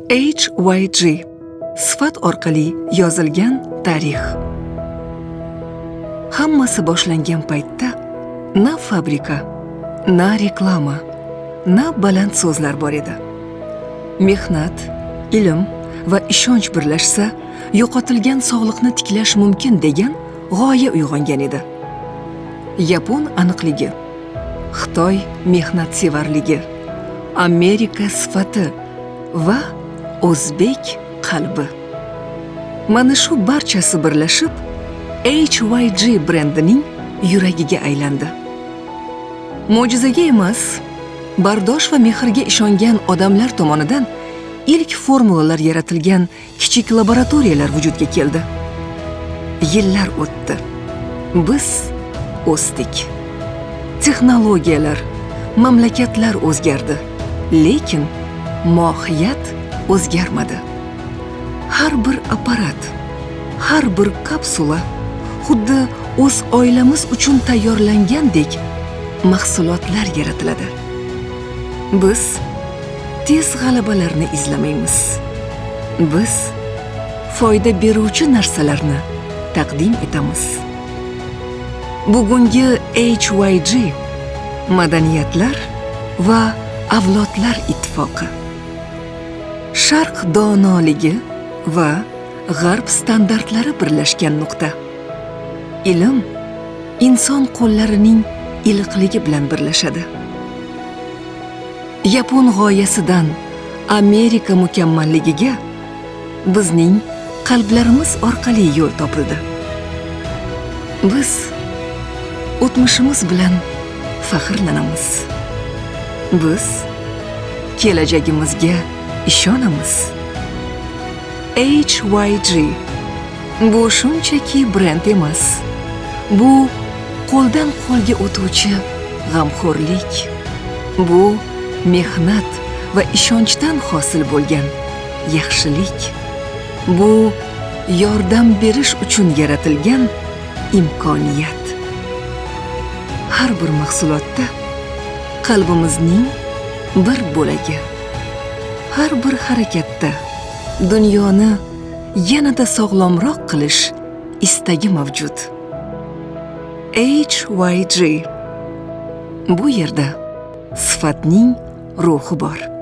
HYG sifat orqali yozilgan tarix. Hammasi boshlangan paytda na fabrika, na reklama, na baland so'zlar bor edi. Mehnat, ilm va ishonch birlashsa, yo'qotilgan sog'liqni tiklash mumkin degan g'oya uyg'ongan edi. Yapon aniqligi, Xitoy mehnatsevarligi, Amerika sifati va o'zbek qalbi. Mana shu barchasi birlashib HYG brendining yuragiga aylandi. Mo'jizaga emas, bardosh va mehrga ishongan odamlar tomonidan ilk formulalar yaratilgan kichik laboratoriyalar vujudga keldi. Yillar o'tdi. Biz o'sdik. Texnologiyalar, mamlakatlar o'zgardi, lekin mohiyat o'zgarmadi. Har bir apparat, har bir kapsula xuddi o'z oilamiz uchun tayyorlangandek mahsulotlar yaratiladi. Biz tez g'alabalarni izlamaymiz. Biz foyda beruvchi narsalarni taqdim etamiz. Bugungi HYG madaniyatlar va avlodlar ittifoqi. Sharq donoligi va g'arb standartlari birlashgan nuqta. Ilm inson qo'llarining iliqligi bilan birlashadi. Yapon g'oyasidan Amerika mukammalligiga bizning qalblarimiz orqali yo'l topildi. Biz o'tmishimiz bilan faxrlanamiz. Biz kelajagimizga ishonamiz. HYG bu shunchaki brend emas. Bu qo'ldan qo'lga o'tuvchi g'amxo'rlik. Bu mehnat va ishonchdan hosil bo'lgan yaxshilik. Bu yordam berish uchun yaratilgan imkoniyat. Har bir mahsulotda qalbimizning bir bo'lagi. Har bir harakatda dunyoni yanada sog'lomroq qilish istagi mavjud. HYG bu yerda sifatning ruhi bor.